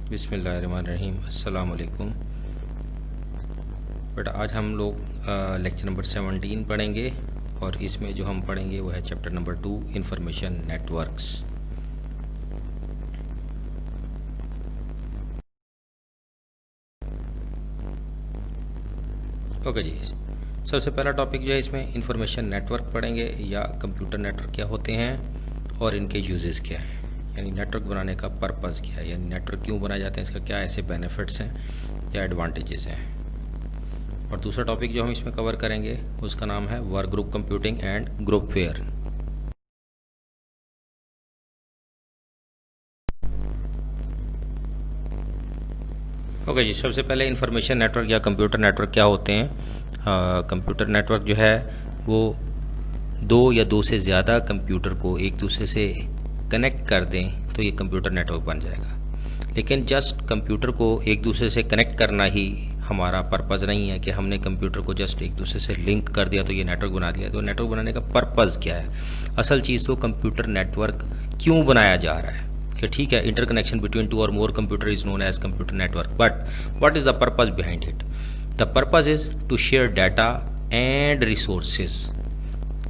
बिस्मिल्लाहिर्रहमानिर्रहीम, अस्सलाम वालेकुम। बट आज हम लोग लेक्चर नंबर 17 पढ़ेंगे और इसमें जो हम पढ़ेंगे वो है chapter number 2 information networks. Okay जी, सबसे पहला टॉपिक जो है इसमें इंफॉर्मेशन नेटवर्क पढ़ेंगे या कंप्यूटर नेटवर्क क्या होते हैं और इनके यूजेस क्या हैं, यानी नेटवर्क बनाने का पर्पज़ क्या है, यानी नेटवर्क क्यों बनाए जाते हैं, इसका क्या ऐसे बेनिफिट्स हैं या एडवांटेजेस हैं। और दूसरा टॉपिक जो हम इसमें कवर करेंगे उसका नाम है work group computing and groupware. Okay जी, सबसे पहले इंफॉर्मेशन नेटवर्क या कंप्यूटर नेटवर्क क्या होते हैं। कंप्यूटर नेटवर्क जो है वो दो या दो से ज़्यादा कंप्यूटर को एक दूसरे से कनेक्ट कर दें तो ये कंप्यूटर नेटवर्क बन जाएगा। लेकिन जस्ट कंप्यूटर को एक दूसरे से कनेक्ट करना ही हमारा पर्पज़ नहीं है कि हमने कंप्यूटर को जस्ट एक दूसरे से लिंक कर दिया तो ये नेटवर्क बना दिया। तो नेटवर्क बनाने का पर्पज़ क्या है, असल चीज़ तो कंप्यूटर नेटवर्क क्यों बनाया जा रहा है कि ठीक है, इंटरकनेक्शन बिटवीन टू और more computer is known as computer network, but what is the purpose behind it. The purpose is to share data and resources.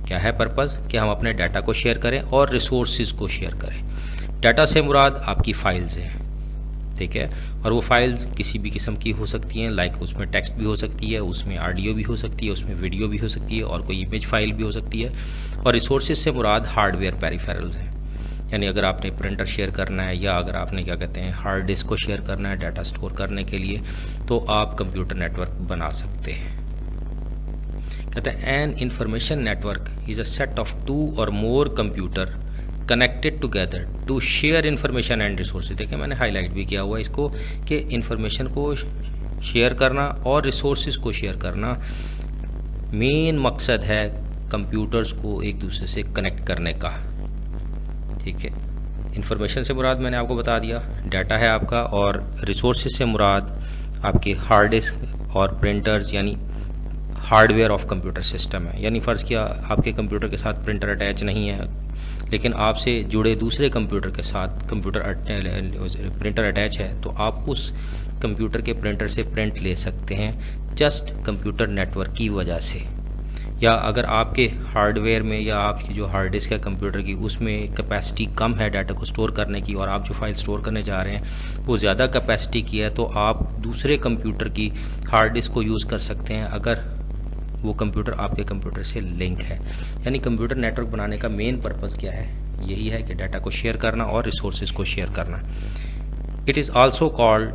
क्या है पर्पज़, कि हम अपने डाटा को शेयर करें और रिसोर्सेज को शेयर करें। डाटा से मुराद आपकी फाइल्स हैं, ठीक है, और वो फाइल्स किसी भी किस्म की हो सकती हैं, लाइक उसमें टेक्स्ट भी हो सकती है, उसमें ऑडियो भी हो सकती है, उसमें वीडियो भी हो सकती है और कोई इमेज फाइल भी हो सकती है। और रिसोर्सेज से मुराद हार्डवेयर पेरिफेरल्स हैं, यानी अगर आपने प्रिंटर शेयर करना है या अगर आपने क्या कहते हैं हार्ड डिस्क को शेयर करना है डाटा स्टोर करने के लिए, तो आप कंप्यूटर नेटवर्क बना सकते हैं। कहते हैं an information network is a set of two और more computer connected together to share information and resources. देखिए मैंने हाईलाइट भी किया हुआ इसको कि इन्फॉर्मेशन को शेयर करना और रिसोर्सेज को शेयर करना मेन मकसद है कंप्यूटर्स को एक दूसरे से कनेक्ट करने का, ठीक है। इन्फॉर्मेशन से मुराद मैंने आपको बता दिया डाटा है आपका, और रिसोर्सेज से मुराद आपके हार्ड डिस्क और प्रिंटर्स यानी हार्डवेयर ऑफ कंप्यूटर सिस्टम है। यानी फ़र्ज़ किया आपके कंप्यूटर के साथ प्रिंटर अटैच नहीं है लेकिन आपसे जुड़े दूसरे कंप्यूटर के साथ प्रिंटर अटैच है, तो आप उस कंप्यूटर के प्रिंटर से प्रिंट ले सकते हैं जस्ट कंप्यूटर नेटवर्क की वजह से। या अगर आपके हार्डवेयर में या आपकी जो हार्ड डिस्क है कंप्यूटर की उसमें कैपेसिटी कम है डाटा को स्टोर करने की और आप जो फाइल स्टोर करने जा रहे हैं वो ज़्यादा कैपेसिटी की है, तो आप दूसरे कंप्यूटर की हार्ड डिस्क को यूज़ कर सकते हैं अगर वो कंप्यूटर आपके कंप्यूटर से लिंक है। यानी कंप्यूटर नेटवर्क बनाने का मेन पर्पज़ क्या है, यही है कि डाटा को शेयर करना और रिसोर्सेज को शेयर करना। It is also called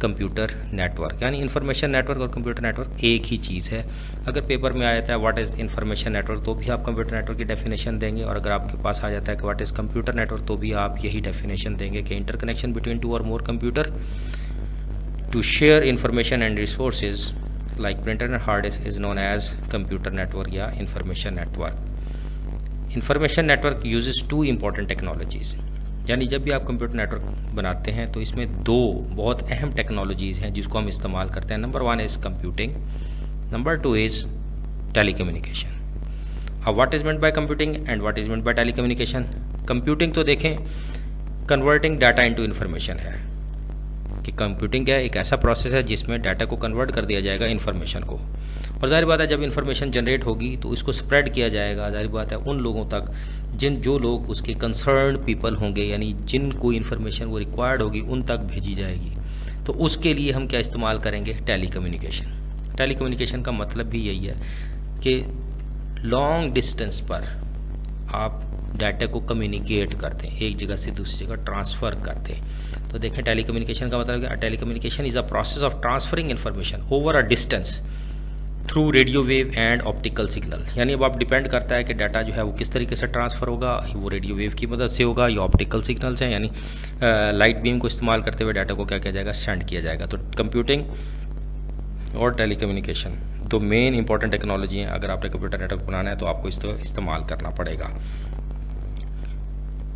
computer network, यानी इंफॉर्मेशन नेटवर्क और कंप्यूटर नेटवर्क एक ही चीज़ है। अगर पेपर में आ जाता है व्हाट इज़ इंफॉर्मेशन नेटवर्क तो भी आप कंप्यूटर नेटवर्क की डेफिनेशन देंगे, और अगर आपके पास आ जाता है कि व्हाट इज़ कंप्यूटर नेटवर्क तो भी आप यही डेफिनेशन देंगे कि इंटरकनेक्शन बिटवीन टू और more computer to share information and resources like printer and hard disk is known as computer network या information network। information network uses two important technologies, यानी जब भी आप कंप्यूटर नेटवर्क बनाते हैं तो इसमें दो बहुत अहम टेक्नोलॉजीज़ हैं जिसको हम इस्तेमाल करते हैं। Number 1 is computing, number 2 is telecommunication. अब what is meant by computing and what is meant by telecommunication. Computing तो देखें कन्वर्टिंग डाटा इनटू इन्फॉर्मेशन है कि कंप्यूटिंग क्या है, एक ऐसा प्रोसेस है जिसमें डाटा को कन्वर्ट कर दिया जाएगा इन्फॉर्मेशन को, और जाहिर बात है जब इन्फॉर्मेशन जनरेट होगी तो इसको स्प्रेड किया जाएगा, जाहिर बात है उन लोगों तक जो लोग उसके कंसर्न पीपल होंगे, यानी जिनको इन्फॉर्मेशन वो रिक्वायर्ड होगी उन तक भेजी जाएगी। तो उसके लिए हम क्या इस्तेमाल करेंगे, टेलीकम्युनिकेशन। टेलीकम्युनिकेशन का मतलब भी यही है कि लॉन्ग डिस्टेंस पर आप डाटा को कम्युनिकेट करते हैं, एक जगह से दूसरी जगह ट्रांसफ़र करते हैं। तो देखें टेलीकम्युनिकेशन का मतलब क्या, telecommunication is a process of transferring information over a distance through radio wave and optical signal. यानी अब आप डिपेंड करता है कि डाटा जो है वो किस तरीके से ट्रांसफ़र होगा, वो रेडियो वेव की मदद से होगा या ऑप्टिकल सिग्नल्स हैं, यानी लाइट बीम को इस्तेमाल करते हुए डाटा को क्या किया जाएगा, सेंड किया जाएगा। तो कंप्यूटिंग और टेलीकम्युनिकेशन दो मेन इंपॉर्टेंट टेक्नोलॉजी हैं। अगर आपने कंप्यूटर नेटवर्क बनाना है तो आपको इसको इस्तेमाल करना पड़ेगा।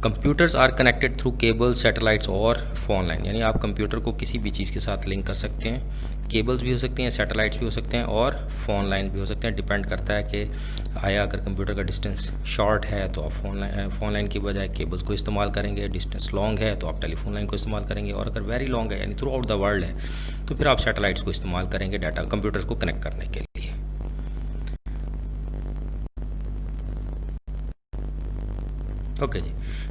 Computers are connected through cable, satellites और फोन लाइन, यानी आप कंप्यूटर को किसी भी चीज़ के साथ लिंक कर सकते हैं। केबल्स भी हो सकती हैं, सैटेलाइट्स भी हो सकते हैं और फोन लाइन भी हो सकते हैं। डिपेंड करता है कि आया अगर कंप्यूटर का डिस्टेंस शॉर्ट है तो आप फोन लाइन की बजाय केबल्स को इस्तेमाल करेंगे, डिस्टेंस लॉन्ग है तो आप टेलीफोन लाइन को इस्तेमाल करेंगे, और अगर वेरी लॉन्ग है यानी थ्रू आउट द वर्ल्ड है तो फिर आप सैटेलाइट्स को इस्तेमाल करेंगे डाटा कंप्यूटर को कनेक्ट करने के लिए। ओके जी,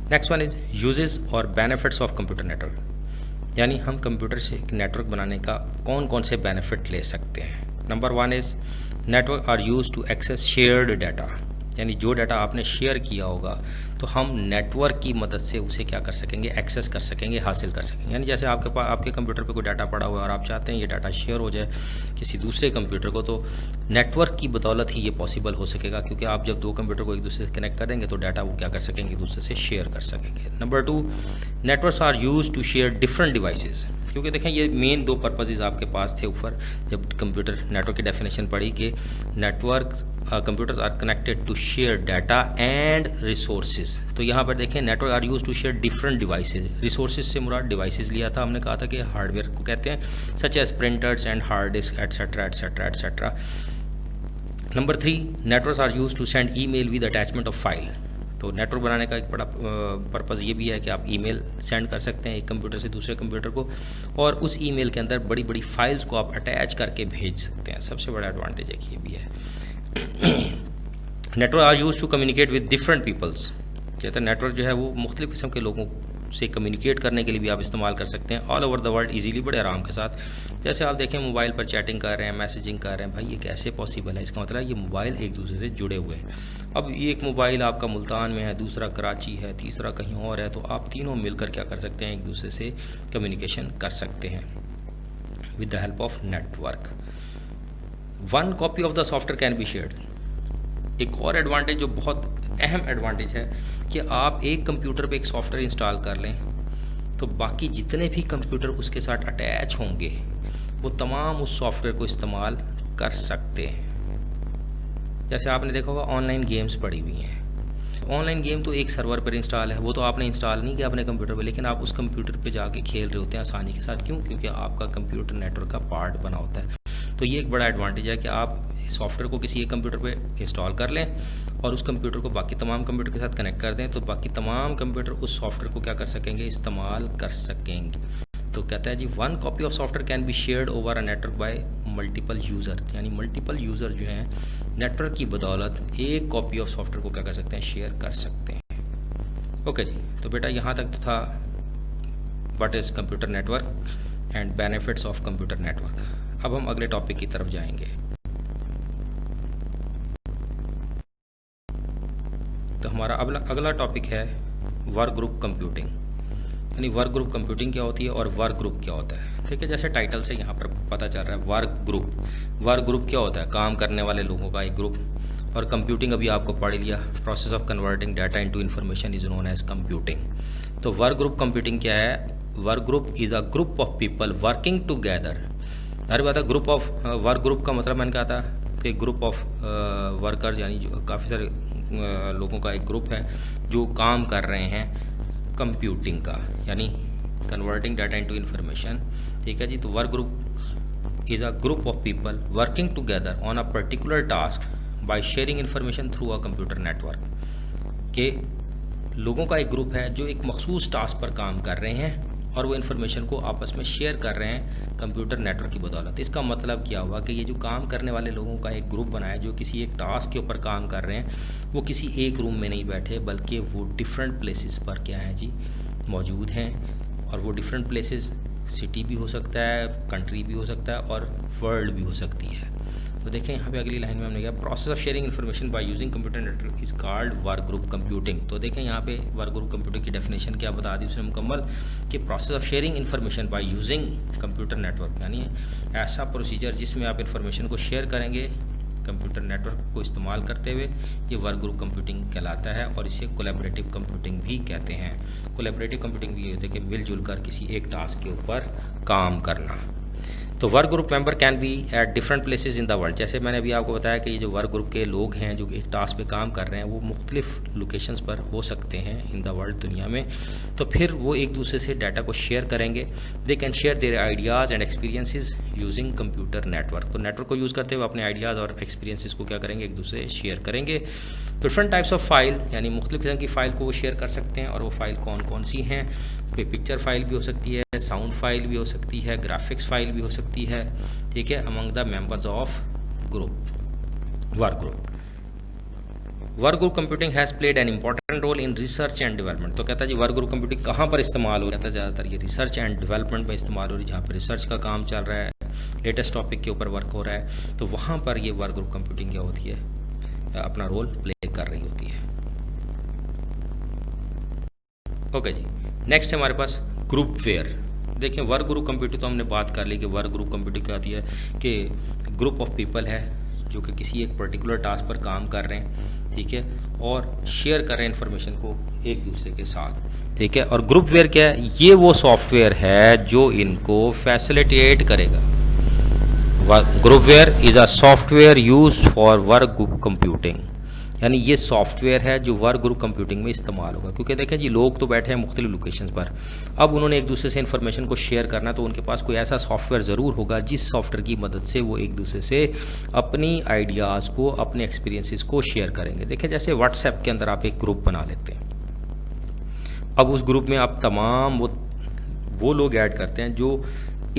नेक्स्ट वन इज यूजेस और बेनिफिट्स ऑफ कंप्यूटर नेटवर्क, यानी हम कंप्यूटर से एक नेटवर्क बनाने का कौन कौन से बेनिफिट ले सकते हैं। Number one is network are use to access shared data, यानी जो डाटा आपने शेयर किया होगा तो हम नेटवर्क की मदद से उसे क्या कर सकेंगे, एक्सेस कर सकेंगे, हासिल कर सकेंगे। यानी जैसे आपके पास आपके कंप्यूटर पे कोई डाटा पड़ा हुआ है और आप चाहते हैं ये डाटा शेयर हो जाए किसी दूसरे कंप्यूटर को, तो नेटवर्क की बदौलत ही ये पॉसिबल हो सकेगा, क्योंकि आप जब दो कंप्यूटर को एक दूसरे से कनेक्ट कर देंगे तो डाटा वो क्या कर सकेंगे, एक दूसरे से शेयर कर सकेंगे। Number two, networks are use to share different devices, क्योंकि देखें ये मेन दो पर्पजेज आपके पास थे ऊपर जब कंप्यूटर नेटवर्क की डेफिनेशन पढ़ी कि network computers are connected to share data and resources. तो यहाँ पर देखें network are use to share different devices, resources से मुराद डिवाइसेज लिया था, हमने कहा था कि हार्डवेयर को कहते हैं, such as printers and hard disk etcetera etcetera etcetera. Number three, networks are use to send email with attachment of file. तो नेटवर्क बनाने का एक बड़ा पर्पज़ ये भी है कि आप ईमेल सेंड कर सकते हैं एक कंप्यूटर से दूसरे कंप्यूटर को, और उस ईमेल के अंदर बड़ी बड़ी फाइल्स को आप अटैच करके भेज सकते हैं। सबसे बड़ा एडवांटेज है कि ये भी है। Network are use to communicate with different peoples, कहते हैं नेटवर्क जो है वो मुख्तलिफ किस्म के लोगों से कम्युनिकेट करने के लिए भी आप इस्तेमाल कर सकते हैं all over the world easily, बड़े आराम के साथ। जैसे आप देखें मोबाइल पर चैटिंग कर रहे हैं, मैसेजिंग कर रहे हैं, भाई ये कैसे पॉसिबल है, इसका मतलब ये मोबाइल एक दूसरे से जुड़े हुए हैं। अब एक मोबाइल आपका मुल्तान में है, दूसरा कराची है, तीसरा कहीं और है, तो आप तीनों मिलकर क्या कर सकते हैं, एक दूसरे से कम्युनिकेशन कर सकते हैं with the help of network. One copy of the software can be shared. एक और एडवांटेज जो बहुत अहम एडवांटेज है कि आप एक कंप्यूटर पे एक सॉफ्टवेयर इंस्टॉल कर लें तो बाकी जितने भी कंप्यूटर उसके साथ अटैच होंगे वो तमाम उस सॉफ्टवेयर को इस्तेमाल कर सकते हैं। जैसे आपने देखा होगा ऑनलाइन गेम्स पड़ी हुई हैं, ऑनलाइन गेम तो एक सर्वर पर इंस्टॉल है, वो तो आपने इंस्टॉल नहीं किया अपने कंप्यूटर पर, लेकिन आप उस कंप्यूटर पे जाके खेल रहे होते हैं आसानी के साथ। क्यों? क्योंकि आपका कंप्यूटर नेटवर्क का पार्ट बना होता है। तो ये एक बड़ा एडवांटेज है कि आप सॉफ्टवेयर को किसी एक कंप्यूटर पे इंस्टॉल कर लें और उस कंप्यूटर को बाकी तमाम कंप्यूटर के साथ कनेक्ट कर दें, तो बाकी तमाम कंप्यूटर उस सॉफ्टवेयर को क्या कर सकेंगे, इस्तेमाल कर सकेंगे। तो कहता है जी one copy of software can be shared over a network by multiple user, यानी मल्टीपल यूज़र जो हैं नेटवर्क की बदौलत एक कॉपी ऑफ सॉफ्टवेयर को क्या कर सकते हैं, शेयर कर सकते हैं। ओके जी, तो बेटा यहाँ तक तो था what is computer network and benefits of computer network. अब हम अगले टॉपिक की तरफ जाएंगे। तो हमारा अगला टॉपिक है वर्क ग्रुप कंप्यूटिंग, यानी वर्क ग्रुप कंप्यूटिंग क्या होती है और वर्क ग्रुप क्या होता है। ठीक है, जैसे टाइटल से यहाँ पर पता चल रहा है वर्क ग्रुप क्या होता है, काम करने वाले लोगों का एक ग्रुप। और कंप्यूटिंग अभी आपको पढ़ लिया, process of converting data into information is known edge computing. तो वर्क ग्रुप कंप्यूटिंग क्या है, work group is a group of people working together. अरे बात है ग्रुप ऑफ वर्क ग्रुप का मतलब मैंने कहा था कि ग्रुप ऑफ वर्कर्स, यानी जो काफ़ी सारे लोगों का एक ग्रुप है जो काम कर रहे हैं कंप्यूटिंग का, यानी कन्वर्टिंग डाटा इनटू इन्फॉर्मेशन। ठीक है जी, तो work group is a group of people working together on a particular task by sharing information through a computer network. के लोगों का एक ग्रुप है जो एक मखसूस टास्क पर काम कर रहे हैं और वो इन्फॉर्मेशन को आपस में शेयर कर रहे हैं कंप्यूटर नेटवर्क की बदौलत। इसका मतलब क्या हुआ कि ये जो काम करने वाले लोगों का एक ग्रुप बनाया जो किसी एक टास्क के ऊपर काम कर रहे हैं, वो किसी एक रूम में नहीं बैठे बल्कि वो डिफरेंट प्लेसेस पर क्या है जी मौजूद हैं। और वो डिफरेंट प्लेसेस सिटी भी हो सकता है, कंट्री भी हो सकता है और वर्ल्ड भी हो सकती है। तो देखें यहाँ पे अगली लाइन में हमने किया process of sharing information by using computer network is called work group computing. तो देखें यहाँ पे वर्क ग्रुप कंप्यूटिंग की डेफिनेशन क्या बता दी उसने मुकम्मल, कि process of sharing information by using computer network, यानी ऐसा प्रोसीजर जिसमें आप इन्फॉर्मेशन को शेयर करेंगे कंप्यूटर नेटवर्क को इस्तेमाल करते हुए, ये वर्क ग्रुप कंप्यूटिंग कहलाता है। और इसे कोलैबोरेटिव कंप्यूटिंग भी कहते हैं। कोलैबोरेटिव कंप्यूटिंग भी ये होता है कि मिलजुल कर किसी एक टास्क के ऊपर काम करना। तो work group member can be at different places in the world. जैसे मैंने अभी आपको बताया कि ये जो वर्क ग्रुप के लोग हैं जो एक टास्क पे काम कर रहे हैं वो मुख्तलिफ लोकेशंस पर हो सकते हैं इन द वर्ल्ड, दुनिया में। तो फिर वो एक दूसरे से डाटा को शेयर करेंगे। They can share their ideas and experiences using computer network. तो नेटवर्क को यूज़ करते हुए अपने आइडियाज़ और एक्सपीरियंसेस को क्या करेंगे, एक दूसरे से शेयर करेंगे। तो डिफरेंट टाइप्स ऑफ फाइल, यानी मुख्तलिफ किस्म की फ़ाइल को वो शेयर कर सकते हैं। और वो फाइल कौन कौन सी हैं? कोई पिक्चर फाइल भी हो सकती है, साउंड फाइल भी हो सकती है, ग्राफिक्स फाइल भी हो सकती है, ठीक है, among the members of group, work group. Work group computing has played an important role in research and development. तो कहता है जी वर्क ग्रुप कंप्यूटिंग कहाँ पर इस्तेमाल हो रहा है? ज़्यादातर ये रिसर्च एंड डेवलपमेंट में इस्तेमाल हो रही है, जहाँ पर रिसर्च का काम चल रहा है, लेटेस्ट टॉपिक के ऊपर वर्क हो रहा है, तो वहाँ पर ये वर्क ग्रुप कंप्यूटिंग क्या होती है, अपना रोल प्ले कर रही होती है। ओके जी, नेक्स्ट है हमारे पास ग्रुप वेयर। देखिए वर्क ग्रुप कंप्यूटिंग तो हमने बात कर ली कि वर्क ग्रुप कंप्यूटिंग क्या होती है कि ग्रुप ऑफ पीपल है जो कि किसी एक पर्टिकुलर टास्क पर काम कर रहे हैं, ठीक है, और शेयर कर रहे हैं इन्फॉर्मेशन को एक दूसरे के साथ, ठीक है। और ग्रुप वेयर क्या है? ये वो सॉफ्टवेयर है जो इनको फैसिलिटेट करेगा। Groupware is a software use for work group computing, यानी ये सॉफ्टवेयर है जो वर्क ग्रुप कंप्यूटिंग में इस्तेमाल होगा। क्योंकि देखें जी लोग तो बैठे हैं मुख्तलिफ लोकेशंस पर, अब उन्होंने एक दूसरे से इन्फॉर्मेशन को शेयर करना, तो उनके पास कोई ऐसा सॉफ्टवेयर ज़रूर होगा जिस सॉफ्टवेयर की मदद से वो एक दूसरे से अपनी आइडियाज़ को, अपने एक्सपीरियंसेस को शेयर करेंगे। देखें जैसे व्हाट्सएप के अंदर आप एक ग्रुप बना लेते हैं, अब उस ग्रुप में आप तमाम वो लोग ऐड करते हैं जो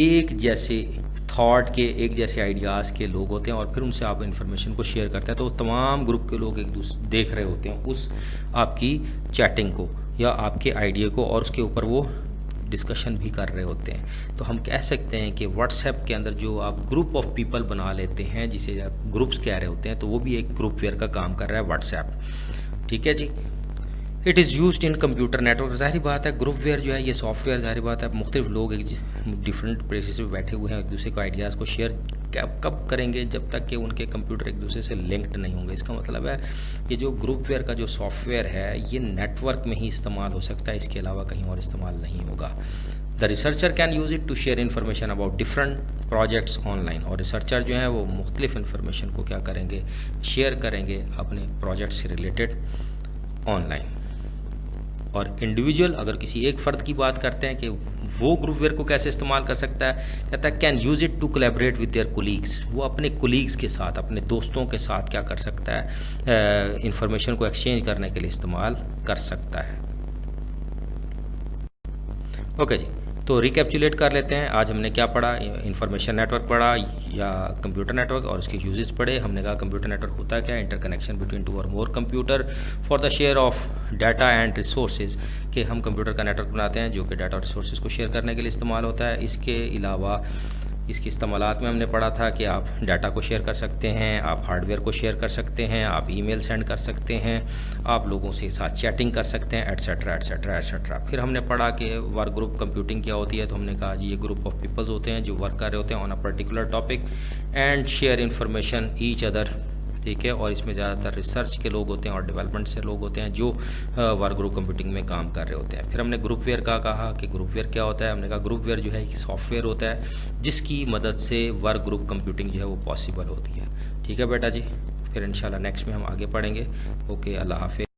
एक जैसे थॉट के, एक जैसे आइडियाज़ के लोग होते हैं, और फिर उनसे आप इन्फॉर्मेशन को शेयर करते हैं। तो तमाम ग्रुप के लोग एक दूसरे देख रहे होते हैं उस आपकी चैटिंग को या आपके आइडिया को, और उसके ऊपर वो डिस्कशन भी कर रहे होते हैं। तो हम कह सकते हैं कि व्हाट्सएप के अंदर जो आप ग्रुप ऑफ पीपल बना लेते हैं, जिसे आप ग्रुप्स कह रहे होते हैं, तो वो भी एक ग्रुप वेयर का काम कर रहा है व्हाट्सएप, ठीक है जी। It is used in computer network. जाहिर बात है ग्रुप वेयर जो है ये सॉफ्टवेयर, जाहिर बात है मुख्तलिफ लोग एक डिफरेंट प्लेसेस पे बैठे हुए हैं, एक दूसरे को आइडियाज़ को शेयर कब करेंगे? जब तक कि उनके कंप्यूटर एक दूसरे से लिंक्ड नहीं होंगे। इसका मतलब है ये जो ग्रुप वेयर का जो सॉफ्टवेयर है ये नेटवर्क में ही इस्तेमाल हो सकता है, इसके अलावा कहीं और इस्तेमाल नहीं होगा। The researcher can use it to share information about different projects online. और रिसर्चर जो है वो मुख्तलिफ इन्फॉर्मेशन को क्या करेंगे, शेयर करेंगे अपने प्रोजेक्ट से रिलेटेड ऑनलाइन। और इंडिविजुअल, अगर किसी एक फ़र्द की बात करते हैं कि वो ग्रुप वेयर को कैसे इस्तेमाल कर सकता है, कहता है can use it to collaborate with their colleagues. वो अपने कोलीग्स के साथ, अपने दोस्तों के साथ क्या कर सकता है, इंफॉर्मेशन को एक्सचेंज करने के लिए इस्तेमाल कर सकता है। ओके जी, तो रिकैप्चुलेट कर लेते हैं। आज हमने क्या पढ़ा? इंफॉर्मेशन नेटवर्क पढ़ा या कंप्यूटर नेटवर्क, और उसके यूजेस पढ़े। हमने कहा कंप्यूटर नेटवर्क होता है क्या? इंटरकनेक्शन बिटवीन टू और more computer for the share of data and resources, कि हम कंप्यूटर का नेटवर्क बनाते हैं जो कि डाटा और रिसोर्सेज को शेयर करने के लिए इस्तेमाल होता है। इसके अलावा इसके इस्तेमालात में हमने पढ़ा था कि आप डाटा को शेयर कर सकते हैं, आप हार्डवेयर को शेयर कर सकते हैं, आप ईमेल सेंड कर सकते हैं, आप लोगों से साथ चैटिंग कर सकते हैं, एटसेट्रा एटसेट्रा एटसेट्रा। फिर हमने पढ़ा कि वर्क ग्रुप कंप्यूटिंग क्या होती है, तो हमने कहा जी ये ग्रुप ऑफ पीपल्स होते हैं जो वर्क कर रहे होते हैं on a particular topic and share information each other, ठीक है। और इसमें ज़्यादातर रिसर्च के लोग होते हैं और डेवलपमेंट से लोग होते हैं जो वर्क ग्रुप कंप्यूटिंग में काम कर रहे होते हैं। फिर हमने ग्रुप वेयर का कहा कि ग्रुप वेयर क्या होता है। हमने कहा ग्रुप वेयर जो है एक सॉफ्टवेयर होता है जिसकी मदद से वर्क ग्रुप कंप्यूटिंग जो है वो पॉसिबल होती है, ठीक है बेटा जी। फिर इंशाल्लाह नेक्स्ट में हम आगे पढ़ेंगे। ओके, अल्लाह हाफिज़।